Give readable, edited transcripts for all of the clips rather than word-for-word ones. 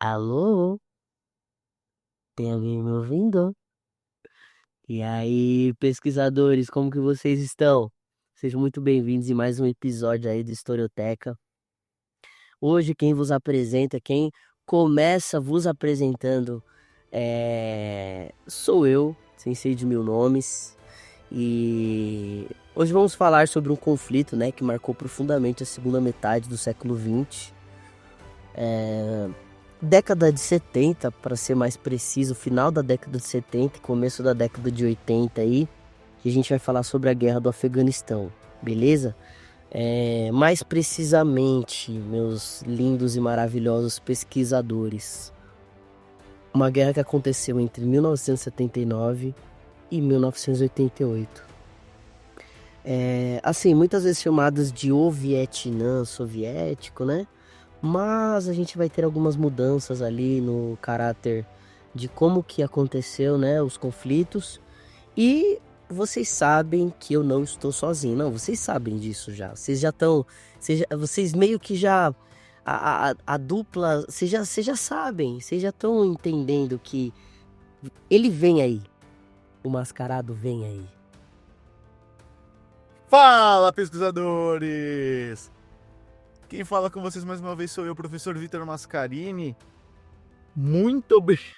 Alô? Tem alguém me ouvindo? E aí, pesquisadores, como que vocês estão? Sejam muito bem-vindos em mais um episódio aí do Historioteca. Hoje quem vos apresenta, quem começa vos apresentando sou eu, Sensei de Mil Nomes. E hoje vamos falar sobre um conflito, né, que marcou profundamente a segunda metade do século XX. Década de 70, para ser mais preciso, final da década de 70 e começo da década de 80 aí, que a gente vai falar sobre a guerra do Afeganistão, beleza? Mais precisamente, meus lindos e maravilhosos pesquisadores, uma guerra que aconteceu entre 1979 e 1988. Assim, muitas vezes chamadas de O Vietnã soviético, né? Mas a gente vai ter algumas mudanças ali no caráter de como que aconteceu, né, os conflitos. E vocês sabem que eu não estou sozinho. Não, vocês sabem disso já. Vocês já estão, vocês meio que já a dupla, vocês já sabem, vocês já estão entendendo que ele vem aí. O mascarado vem aí. Fala, pesquisadores! Quem fala com vocês mais uma vez sou eu, professor Vitor Mascarini. Muito obrigado.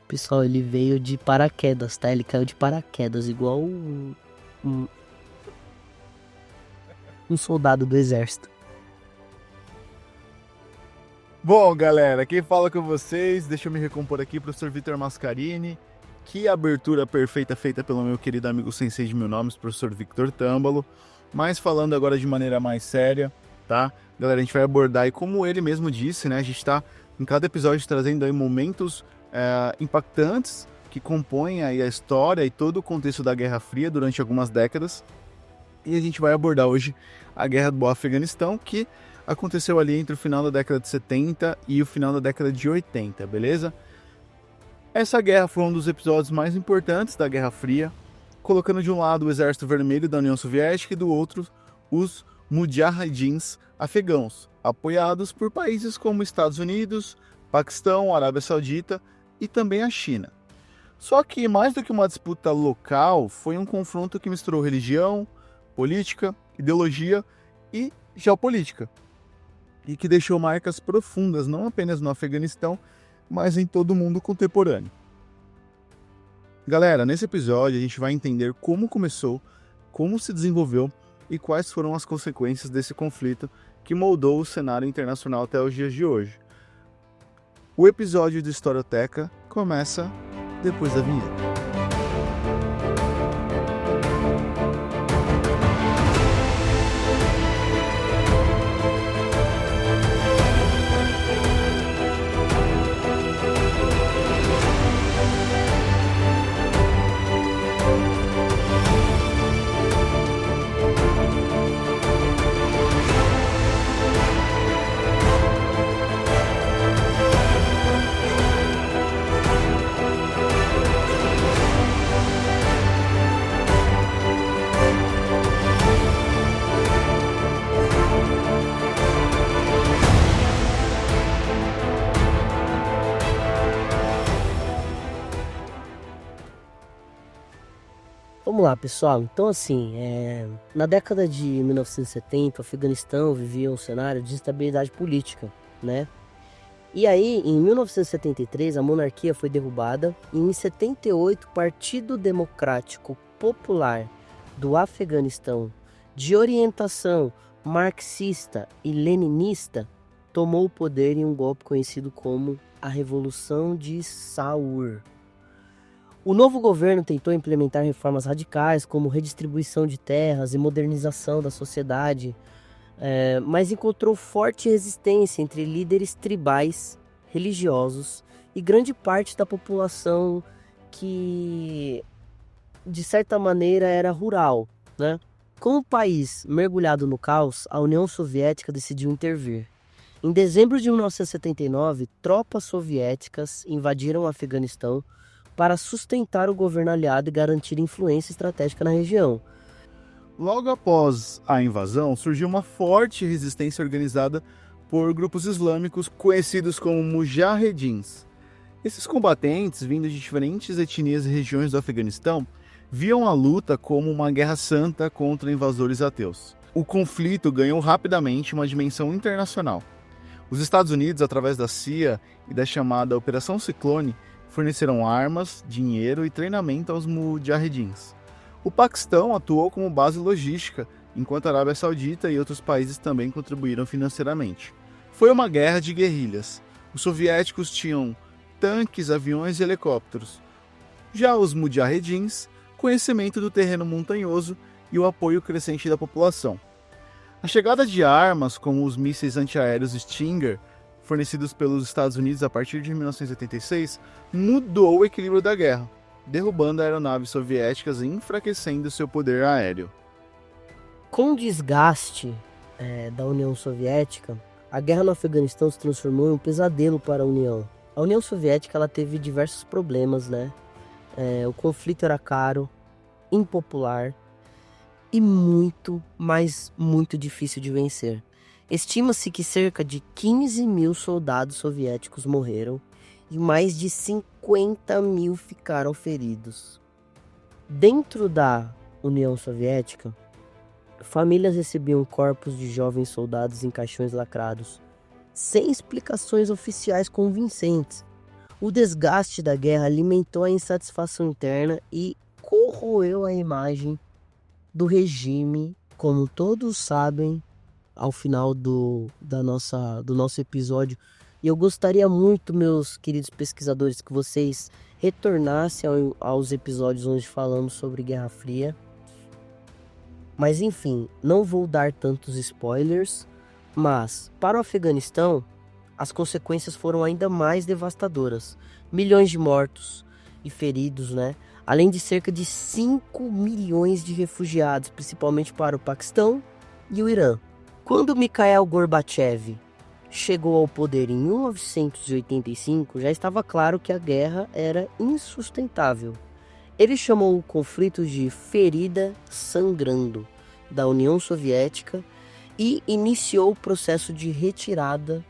Pessoal, ele veio de paraquedas, tá? Ele caiu de paraquedas, igual um soldado do exército. Bom, galera, quem fala com vocês, deixa eu me recompor aqui, professor Vitor Mascarini. Que abertura perfeita feita pelo meu querido amigo Sensei de Mil Nomes, professor Victor Tâmbalo. Mas falando agora de maneira mais séria, tá? Galera, a gente vai abordar, e como ele mesmo disse, né? A gente tá em cada episódio trazendo aí momentos impactantes que compõem aí a história e todo o contexto da Guerra Fria durante algumas décadas. E a gente vai abordar hoje a Guerra do Afeganistão, que aconteceu ali entre o final da década de 70 e o final da década de 80, beleza? Essa guerra foi um dos episódios mais importantes da Guerra Fria, colocando de um lado o Exército Vermelho da União Soviética e do outro os Mujahidins afegãos, apoiados por países como Estados Unidos, Paquistão, Arábia Saudita e também a China. Só que mais do que uma disputa local, foi um confronto que misturou religião, política, ideologia e geopolítica, e que deixou marcas profundas não apenas no Afeganistão, mas em todo o mundo contemporâneo. Galera, nesse episódio a gente vai entender como começou, como se desenvolveu e quais foram as consequências desse conflito que moldou o cenário internacional até os dias de hoje. O episódio do Historioteca começa depois da vinheta. Vamos lá, pessoal. Então, assim, na década de 1970, o Afeganistão vivia um cenário de instabilidade política, né? E aí, em 1973, a monarquia foi derrubada e em 78, o Partido Democrático Popular do Afeganistão, de orientação marxista e leninista, tomou o poder em um golpe conhecido como a Revolução de Saur. O novo governo tentou implementar reformas radicais, como redistribuição de terras e modernização da sociedade, mas encontrou forte resistência entre líderes tribais, religiosos e grande parte da população que, de certa maneira, era rural, né? Com o país mergulhado no caos, a União Soviética decidiu intervir. Em dezembro de 1979, tropas soviéticas invadiram o Afeganistão para sustentar o governo aliado e garantir influência estratégica na região. Logo após a invasão, surgiu uma forte resistência organizada por grupos islâmicos conhecidos como mujahedins. Esses combatentes, vindos de diferentes etnias e regiões do Afeganistão, viam a luta como uma guerra santa contra invasores ateus. O conflito ganhou rapidamente uma dimensão internacional. Os Estados Unidos, através da CIA e da chamada Operação Ciclone, forneceram armas, dinheiro e treinamento aos mujahedins. O Paquistão atuou como base logística, enquanto a Arábia Saudita e outros países também contribuíram financeiramente. Foi uma guerra de guerrilhas. Os soviéticos tinham tanques, aviões e helicópteros. Já os mujahedins, conhecimento do terreno montanhoso e o apoio crescente da população. A chegada de armas como os mísseis antiaéreos Stinger, fornecidos pelos Estados Unidos a partir de 1986, mudou o equilíbrio da guerra, derrubando aeronaves soviéticas e enfraquecendo seu poder aéreo. Com o desgaste da União Soviética, a guerra no Afeganistão se transformou em um pesadelo para a União. A União Soviética ela teve diversos problemas, né? O conflito era caro, impopular e muito, mas muito difícil de vencer. Estima-se que cerca de 15 mil soldados soviéticos morreram e mais de 50 mil ficaram feridos. Dentro da União Soviética, famílias recebiam corpos de jovens soldados em caixões lacrados, sem explicações oficiais convincentes. O desgaste da guerra alimentou a insatisfação interna e corroeu a imagem do regime, como todos sabem, ao final do nosso episódio. E eu gostaria muito, meus queridos pesquisadores, que vocês retornassem aos episódios onde falamos sobre Guerra Fria. Mas enfim, não vou dar tantos spoilers, mas para o Afeganistão, as consequências foram ainda mais devastadoras. Milhões de mortos e feridos, né? Além de cerca de 5 milhões de refugiados, principalmente para o Paquistão e o Irã. Quando Mikhail Gorbachev chegou ao poder em 1985, já estava claro que a guerra era insustentável. Ele chamou o conflito de ferida sangrando da União Soviética e iniciou o processo de retirada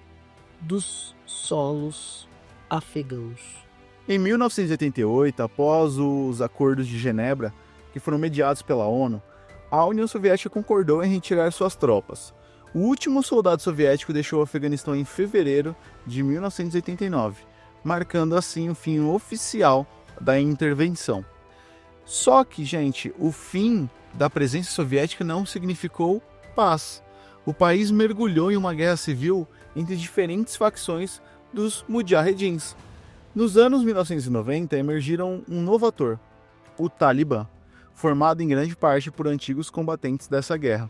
dos solos afegãos. Em 1988, após os acordos de Genebra, que foram mediados pela ONU, a União Soviética concordou em retirar suas tropas. O último soldado soviético deixou o Afeganistão em fevereiro de 1989, marcando assim o fim oficial da intervenção. Só que, gente, o fim da presença soviética não significou paz. O país mergulhou em uma guerra civil entre diferentes facções dos mujahedins. Nos anos 1990, emergiram um novo ator, o Talibã, formado em grande parte por antigos combatentes dessa guerra.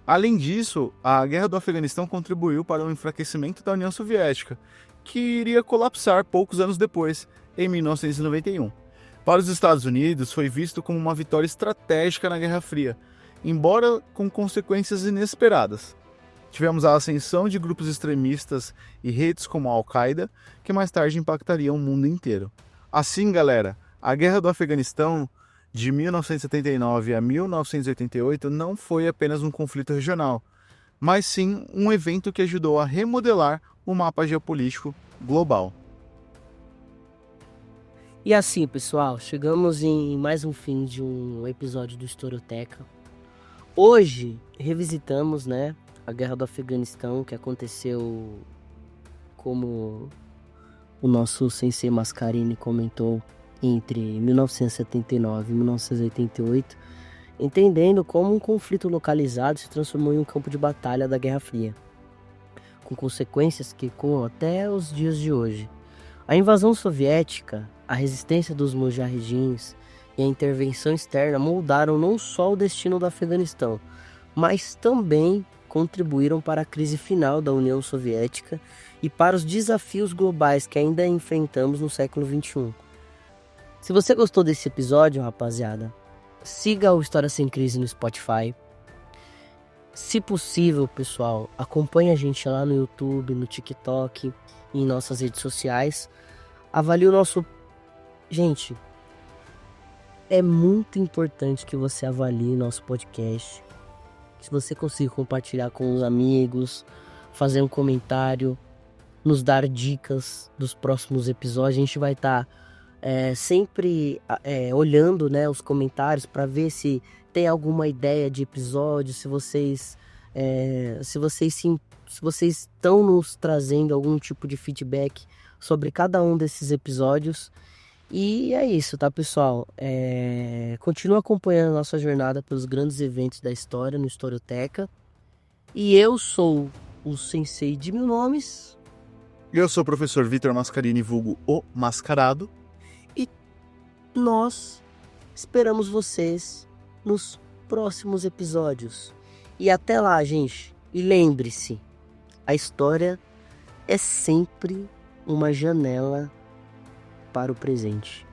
Além disso, a guerra do Afeganistão contribuiu para o enfraquecimento da União Soviética, que iria colapsar poucos anos depois, em 1991. Para os Estados Unidos, foi visto como uma vitória estratégica na Guerra Fria, embora com consequências inesperadas. Tivemos a ascensão de grupos extremistas e redes como a Al-Qaeda, que mais tarde impactariam o mundo inteiro. Assim, galera, a Guerra do Afeganistão, de 1979 a 1988, não foi apenas um conflito regional, mas sim um evento que ajudou a remodelar o mapa geopolítico global. E assim, pessoal, chegamos em mais um fim de um episódio do Historioteca. Hoje, revisitamos, né, a Guerra do Afeganistão, que aconteceu, como o nosso sensei Mascarini comentou, entre 1979 e 1988, entendendo como um conflito localizado se transformou em um campo de batalha da Guerra Fria, com consequências que ecoam até os dias de hoje. A invasão soviética, a resistência dos mujahedins e a intervenção externa moldaram não só o destino do Afeganistão, mas também contribuíram para a crise final da União Soviética e para os desafios globais que ainda enfrentamos no século XXI. Se você gostou desse episódio, rapaziada, siga o História Sem Crise no Spotify. Se possível, pessoal, acompanhe a gente lá no YouTube, no TikTok e em nossas redes sociais. Avalie o nosso... Gente, É muito importante que você avalie nosso podcast. Se você conseguir compartilhar com os amigos, fazer um comentário, nos dar dicas dos próximos episódios, a gente vai estar sempre olhando, né, os comentários para ver se tem alguma ideia de episódio, se vocês estão nos trazendo algum tipo de feedback sobre cada um desses episódios. E é isso, tá, pessoal? Continua acompanhando a nossa jornada pelos grandes eventos da história no Historioteca. E eu sou o Sensei de Mil Nomes. Eu sou o professor Vitor Mascarini, vulgo o Mascarado. E nós esperamos vocês nos próximos episódios. E até lá, gente. E lembre-se, a história é sempre uma janela para o presente.